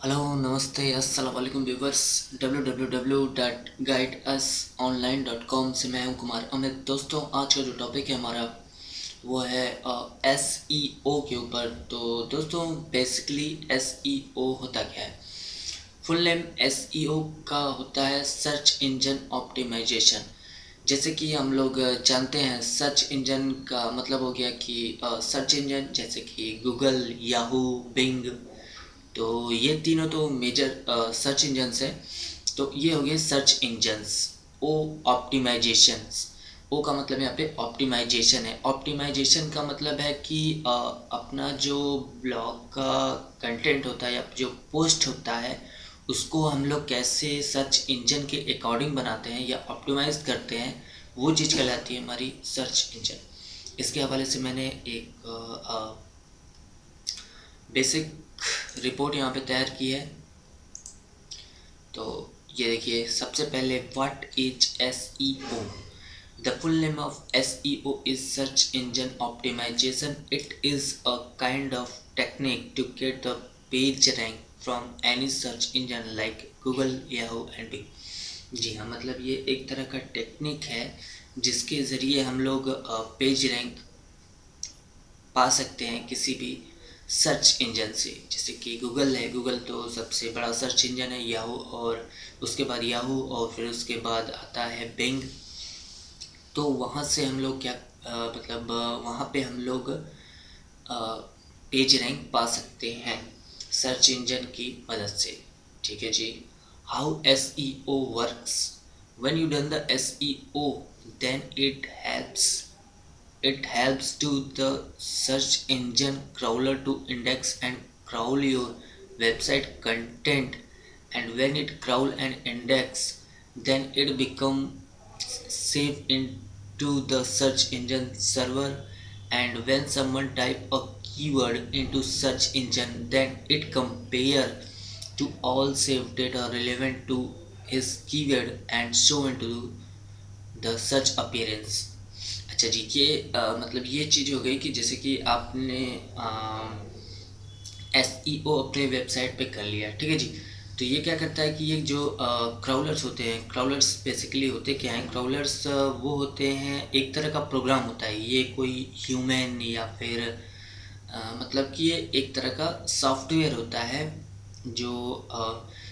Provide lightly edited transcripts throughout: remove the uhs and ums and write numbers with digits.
Hello नमस्ते अस्सलाम वालेकुम व्यूवर्स। www.guideusonline.com से मैं हूं कुमार अमित। दोस्तों, आज का जो टॉपिक है हमारा वो है SEO के ऊपर। तो दोस्तों, बेसिकली SEO होता क्या है? फुल नेम SEO का होता है सर्च इंजन ऑप्टिमाइजेशन। जैसे कि हम लोग जानते हैं, सर्च इंजन का मतलब हो गया कि सर्च इंजन जैसे कि गूगल, याहू, बिंग। तो ये तीनों तो मेजर सर्च इंजन्स हैं। तो ये हो गए सर्च इंजन्स। ओ ऑप्टिमाइजेशंस। ओ का मतलब यहाँ पे ऑप्टिमाइजेशन है। ऑप्टिमाइजेशन का मतलब है कि अपना जो ब्लॉग का कंटेंट होता है या जो पोस्ट होता है उसको हम लोग कैसे सर्च इंजन के अकॉर्डिंग बनाते हैं या ऑप्टिमाइज करते हैं, वो चीज़ कहलाती है हमारी सर्च इंजन। इसके हवाले से मैंने एक बेसिक रिपोर्ट यहाँ पे तैयार की है। तो ये देखिए, सबसे पहले what is SEO। The full name of SEO is search engine optimisation. It is a kind of technique to get the page rank from any search engine like Google, Yahoo and Bing. जी हाँ, मतलब ये एक तरह का technique है जिसके ज़रिए हम लोग पेज रैंक पा सकते हैं किसी भी सर्च इंजन से। जैसे कि गूगल है, गूगल तो सबसे बड़ा सर्च इंजन है, याहू और उसके बाद याहू और फिर उसके बाद आता है बिंग। तो वहाँ से हम लोग क्या वहाँ पे हम लोग पेज रैंक पा सकते हैं सर्च इंजन की मदद से। ठीक है जी। How SEO works. When you done the SEO then it helps to the search engine crawler to index and crawl your website content, and when it crawl and index, then it become saved into the search engine server, and when someone type a keyword into search engine, then it compare to all saved data relevant to his keyword and show into the search appearance. अच्छा जी, ये मतलब ये चीज़ हो गई कि जैसे कि आपने SEO अपने वेबसाइट पे कर लिया, ठीक है जी। तो ये क्या करता है कि ये जो क्राउलर्स होते हैं, क्राउलर्स बेसिकली होते क्या हैं? क्राउलर्स वो होते हैं, एक तरह का प्रोग्राम होता है। ये कोई ह्यूमन या फिर मतलब कि ये एक तरह का सॉफ्टवेयर होता है जो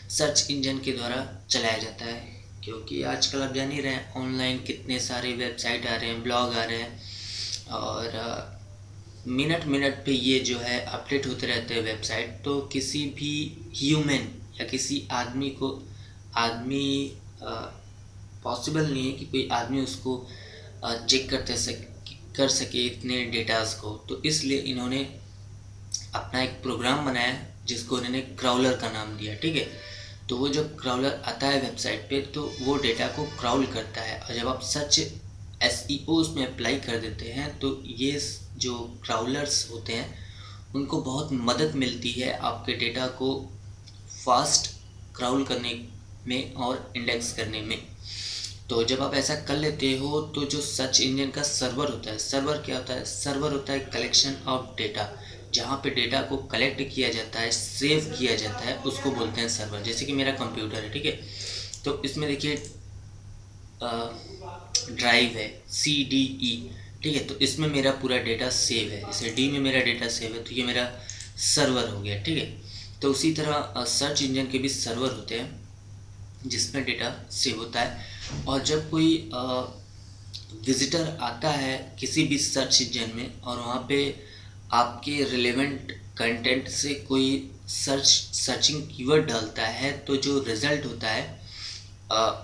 सर्च इंजन के द्वारा चलाया जाता है। क्योंकि आजकल आप जान ही रहे हैं, ऑनलाइन कितने सारे वेबसाइट आ रहे हैं, ब्लॉग आ रहे हैं और मिनट मिनट पे ये जो है अपडेट होते रहते हैं वेबसाइट। तो किसी भी ह्यूमन या किसी आदमी पॉसिबल नहीं है कि कोई आदमी उसको चेक कर सके इतने डेटास को। तो इसलिए इन्होंने अपना एक प्रोग्राम बनाया जिसको उन्होंने क्राउलर का नाम दिया, ठीक है। तो वो जब क्राउलर आता है वेबसाइट पे तो वो डेटा को क्राउल करता है, और जब आप सर्च SEO उसमें अप्लाई कर देते हैं तो ये जो क्राउलर्स होते हैं उनको बहुत मदद मिलती है आपके डेटा को फास्ट क्राउल करने में और इंडेक्स करने में। तो जब आप ऐसा कर लेते हो तो जो सर्च इंजन का सर्वर होता है, सर्वर क्या होता है? सर्वर होता है कलेक्शन ऑफ डेटा। जहाँ पे डेटा को कलेक्ट किया जाता है, सेव किया जाता है, उसको बोलते हैं सर्वर। जैसे कि मेरा कंप्यूटर है, ठीक है। तो इसमें देखिए ड्राइव है CDE, ठीक है। तो इसमें मेरा पूरा डेटा सेव है। जैसे D में मेरा डेटा सेव है तो ये मेरा सर्वर हो गया, ठीक है। तो उसी तरह सर्च इंजन के भी सर्वर होते हैं जिसमें डेटा सेव होता है। और जब कोई विजिटर आता है किसी भी सर्च इंजन में और वहाँ पे आपके रिलेवेंट कंटेंट से कोई सर्चिंग कीवर्ड डालता है, तो जो रिज़ल्ट होता है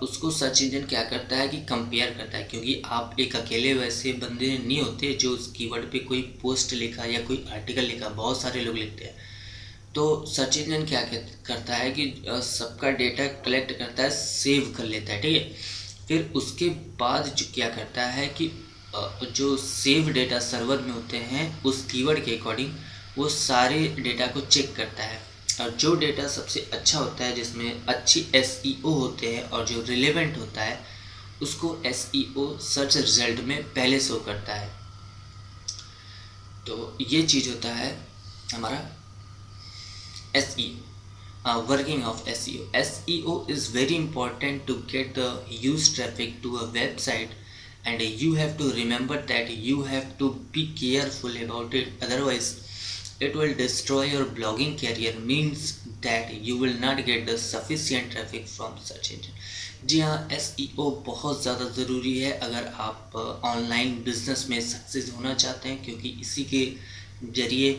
उसको सर्च इंजन क्या करता है कि कंपेयर करता है। क्योंकि आप एक अकेले वैसे बंदे नहीं होते जो उस कीवर्ड पे कोई पोस्ट लिखा या कोई आर्टिकल लिखा, बहुत सारे लोग लिखते हैं। तो सर्च इंजन क्या करता है कि सबका डेटा कलेक्ट करता है, सेव कर लेता है, ठीक है। फिर उसके बाद जो क्या करता है कि जो सेव डेटा सर्वर में होते हैं उस कीवर्ड के अकॉर्डिंग वो सारे डेटा को चेक करता है, और जो डेटा सबसे अच्छा होता है, जिसमें अच्छी SEO होते हैं और जो रिलेवेंट होता है, उसको SEO सर्च रिजल्ट में पहले शो करता है। तो ये चीज़ होता है हमारा SEO। working of SEO. SEO is very important to get the use traffic to a website, and you have to remember that you have to be careful about it, otherwise it will destroy your blogging career, means that you will not get the sufficient traffic from search engine. जी हाँ, SEO बहुत ज़्यादा ज़रूरी है अगर आप online business में success होना चाहते हैं, क्योंकि इसी के जरिए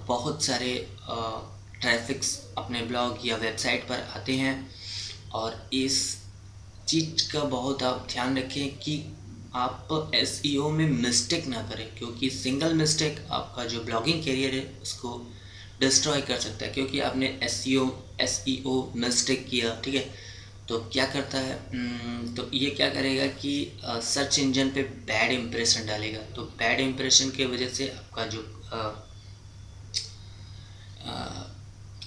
बहुत सारे ट्रैफिक्स अपने ब्लॉग या वेबसाइट पर आते हैं। और इस चीज़ का बहुत आप ध्यान रखें कि आप SEO में मिस्टेक ना करें, क्योंकि सिंगल मिस्टेक आपका जो ब्लॉगिंग करियर है उसको डिस्ट्रॉय कर सकता है। क्योंकि आपने SEO मिस्टेक किया, ठीक है, तो क्या करता है, तो ये क्या करेगा कि सर्च इंजन पे बैड इम्प्रेशन डालेगा। तो बैड इम्प्रेशन के वजह से आपका जो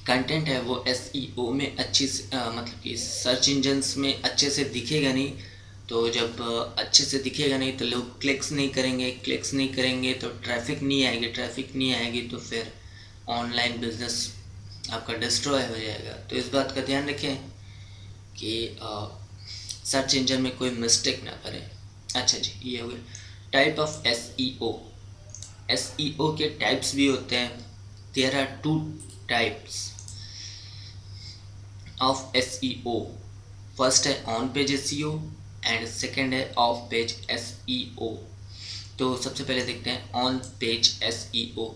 कंटेंट है वो SEO में अच्छी से मतलब कि सर्च इंजन्स में अच्छे से दिखेगा नहीं। तो जब अच्छे से दिखेगा नहीं तो लोग क्लिक्स नहीं करेंगे तो ट्रैफिक नहीं आएगी तो फिर ऑनलाइन बिजनेस आपका डिस्ट्रॉय हो जाएगा। तो इस बात का ध्यान रखें कि सर्च इंजन में कोई मिस्टेक ना करें। अच्छा जी, ये हो गया टाइप ऑफ SEO के टाइप्स भी होते हैं। There are 2 types of SEO। First है on page SEO and second है ऑफ पेज SEO। तो सबसे पहले देखते हैं on page SEO।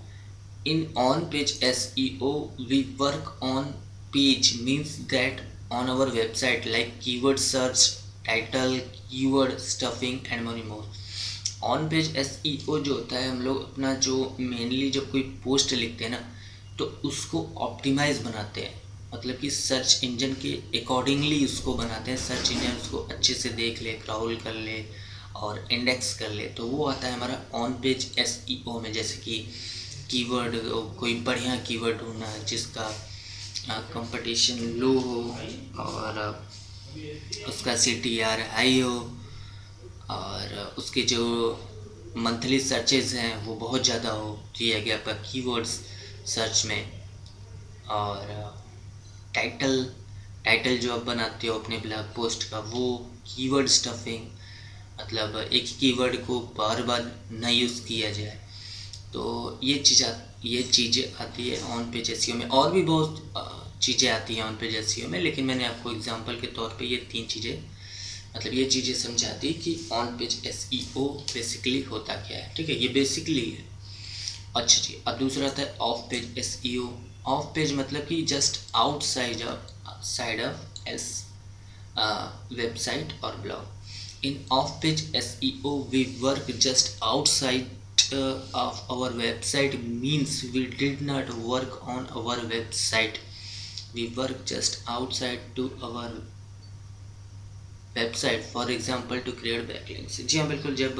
In on page SEO we work on page means that on our website like keyword search, title, keyword stuffing and many more। on page SEO जो होता है, हम लोग अपना जो मेनली जब कोई पोस्ट लिखते हैं ना तो उसको ऑप्टिमाइज बनाते हैं, मतलब कि सर्च इंजन के अकॉर्डिंगली उसको बनाते हैं। सर्च इंजन उसको अच्छे से देख ले, क्राउल कर ले और इंडेक्स कर ले, तो वो आता है हमारा ऑन पेज SEO में। जैसे कि कीवर्ड, कोई बढ़िया कीवर्ड ढूंढना है जिसका कंपटीशन लो हो और उसका CTR हाई हो और उसके जो मंथली सर्चेज हैं वो बहुत ज़्यादा हो, तो ये आ गया आपका कीवर्ड्स सर्च में। और टाइटल जो आप बनाते हो अपने ब्लॉग पोस्ट का, वो कीवर्ड स्टफिंग, मतलब एक ही कीवर्ड को बार बार न यूज़ किया जाए। तो ये चीज़ें आती है ऑन पेज SEO में। और भी बहुत चीज़ें आती हैं ऑन पेज SEO में, लेकिन मैंने आपको एग्जांपल के तौर पे ये 3 चीज़ें, मतलब ये चीज़ें समझाती कि ऑन पेज SEO बेसिकली होता क्या है। ठीक है, ये बेसिकली है। अच्छा जी, अब दूसरा आता है off page SEO। Off page मतलब कि जस्ट आउटसाइड ऑफ वेबसाइट और blog. In off page SEO we work just outside of our website, means we did not work on our website, we work just outside to our website, for example to create backlinks। जी हाँ, बिल्कुल। जब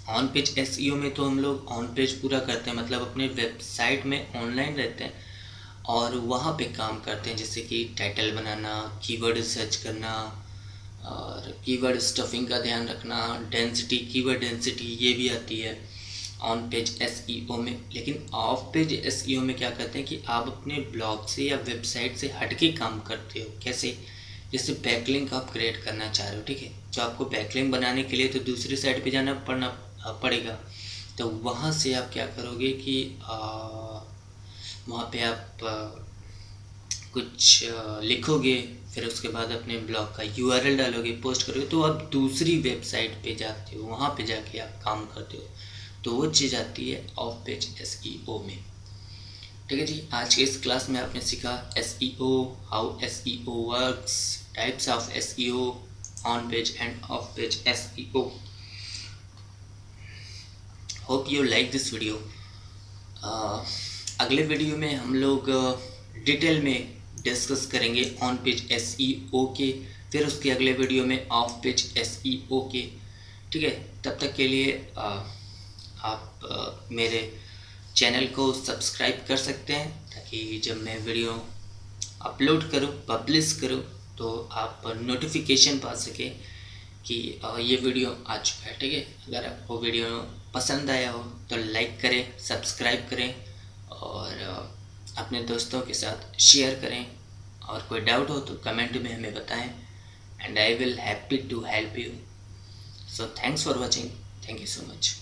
on page SEO में तो हम लोग on page पूरा करते हैं, मतलब अपने वेबसाइट में ऑनलाइन रहते हैं और वहाँ पे काम करते हैं, जैसे कि टाइटल बनाना, कीवर्ड सर्च करना और कीवर्ड स्टफिंग का ध्यान रखना, डेंसिटी, कीवर्ड डेंसिटी ये भी आती है ऑन पेज SEO में। लेकिन ऑफ पेज SEO में क्या करते हैं कि आप अपने ब्लॉग से या वेबसाइट से हटके काम करते हो। कैसे? जैसे बैकलिंक आप क्रिएट करना चाह रहे हो, ठीक है, तो आपको बैकलिंक बनाने के लिए तो दूसरी साइट पे जाना पड़ेगा। तो वहाँ से आप क्या करोगे कि वहाँ पे आप कुछ लिखोगे, फिर उसके बाद अपने ब्लॉग का URL डालोगे, पोस्ट करोगे, तो आप दूसरी वेबसाइट पे जाते हो, वहाँ पे जाके आप काम करते हो। तो वो चीज़ आती है ऑफ पेज SEO में। ठीक है जी, आज के इस क्लास में आपने सीखा SEO, how SEO works, types of SEO, on page end of page SEO। Hope you like this video. अगले वीडियो में हम लोग डिटेल में डिस्कस करेंगे ऑन पेज SEO के, फिर उसके अगले वीडियो में ऑफ पेज SEO के। ठीक है, तब तक के लिए आप मेरे चैनल को सब्सक्राइब कर सकते हैं, ताकि जब मैं वीडियो अपलोड करूं, पब्लिश करूं, तो आप नोटिफिकेशन पा सकें कि ये वीडियो आ चुका है। ठीक है, अगर आपको वीडियो पसंद आया हो तो लाइक करें, सब्सक्राइब करें और अपने दोस्तों के साथ शेयर करें, और कोई डाउट हो तो कमेंट में हमें बताएं, and I will happy to help you. So thanks for watching, thank you so much.